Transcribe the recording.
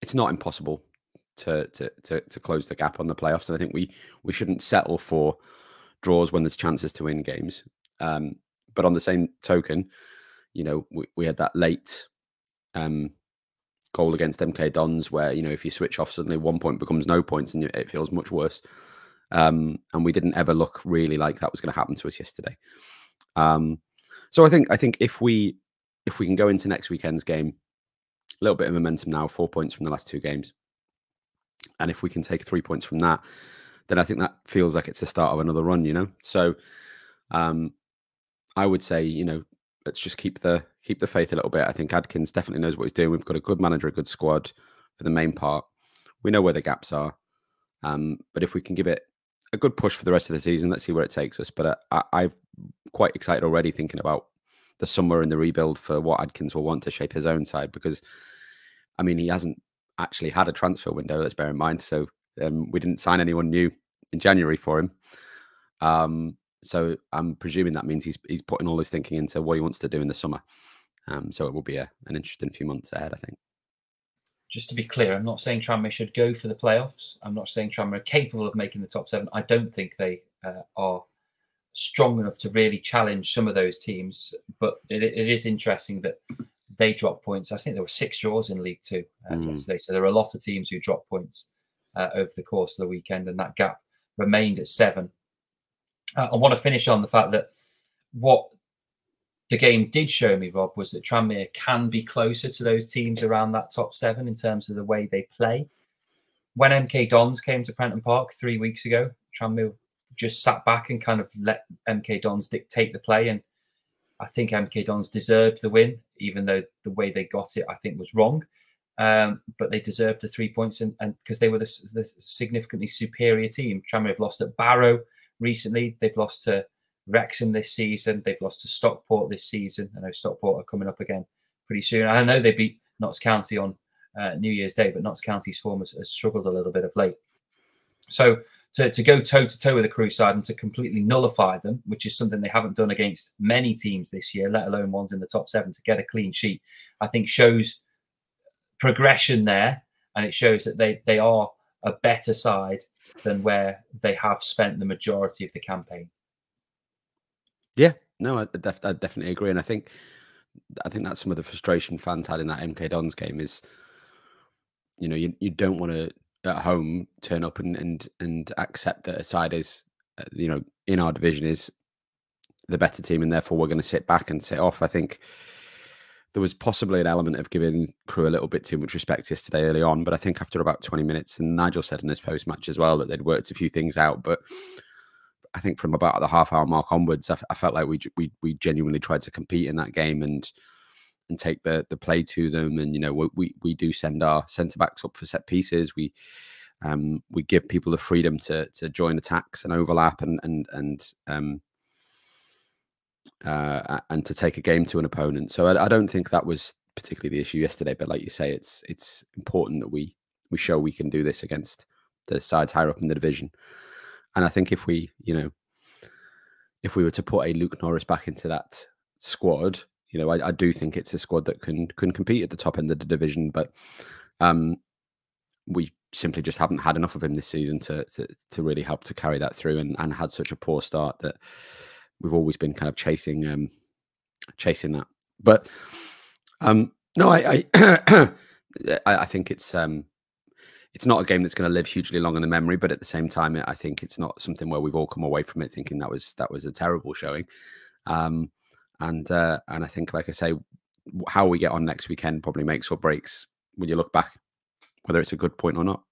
it's not impossible to close the gap on the playoffs, and I think we shouldn't settle for draws when there's chances to win games. But on the same token, we had that late goal against MK Dons where, if you switch off, suddenly 1 point becomes no points and it feels much worse. And we didn't ever look really like that was going to happen to us yesterday. So I think if we can go into next weekend's game, a little bit of momentum now, 4 points from the last 2 games, and if we can take 3 points from that, then I think that feels like it's the start of another run. So I would say, let's just keep the faith a little bit. I think Adkins definitely knows what he's doing. We've got a good manager, a good squad for the main part. We know where the gaps are. But if we can give it a good push for the rest of the season, let's see where it takes us. But I'm quite excited already thinking about the summer and the rebuild for what Adkins will want to shape his own side, because, I mean, he hasn't actually had a transfer window, let's bear in mind. So we didn't sign anyone new in January for him. So I'm presuming that means he's putting all his thinking into what he wants to do in the summer. So it will be an interesting few months ahead, I think. Just to be clear, I'm not saying Tranmere should go for the playoffs. I'm not saying Tranmere are capable of making the top 7. I don't think they are strong enough to really challenge some of those teams. But it is interesting that they dropped points. I think there were 6 draws in League 2 yesterday. So there are a lot of teams who dropped points over the course of the weekend, and that gap remained at 7. I want to finish on the fact that what the game did show me, Rob, was that Tranmere can be closer to those teams around that top 7 in terms of the way they play. When MK Dons came to Prenton Park 3 weeks ago, Tranmere just sat back and kind of let MK Dons dictate the play. And I think MK Dons deserved the win, even though the way they got it, I think, was wrong. But they deserved the 3 points, and because they were the significantly superior team. Tranmere have lost at Barrow recently. They've lost to Wrexham this season. They've lost to Stockport this season. I know Stockport are coming up again pretty soon. I know they beat Notts County on New Year's Day, but Notts County's form has struggled a little bit of late. So to go toe-to-toe with the Crewe side and to completely nullify them, which is something they haven't done against many teams this year, let alone ones in the top 7, to get a clean sheet, I think shows progression there, and it shows that they are a better side than where they have spent the majority of the campaign. Yeah, no, I definitely agree, and I think that's some of the frustration fans had in that MK Dons game is, you don't want to at home turn up and accept that a side is, in our division is the better team, and therefore we're going to sit back and sit off. I think there was possibly an element of giving Crewe a little bit too much respect yesterday early on, but I think after about 20 minutes, and Nigel said in his post-match as well that they'd worked a few things out, but I think from about the half-hour mark onwards, I felt like we genuinely tried to compete in that game and take the play to them, and we do send our centre backs up for set pieces. We give people the freedom to join attacks and overlap and to take a game to an opponent. So I don't think that was particularly the issue yesterday. But like you say, it's important that we show we can do this against the sides higher up in the division. And I think if we were to put a Luke Norris back into that squad, I do think it's a squad that can compete at the top end of the division. But we simply just haven't had enough of him this season to really help to carry that through, and had such a poor start that we've always been kind of chasing that. But no, I I think it's not a game that's going to live hugely long in the memory, but at the same time, I think it's not something where we've all come away from it thinking that was a terrible showing. And I think, like I say, how we get on next weekend probably makes or breaks when you look back, whether it's a good point or not.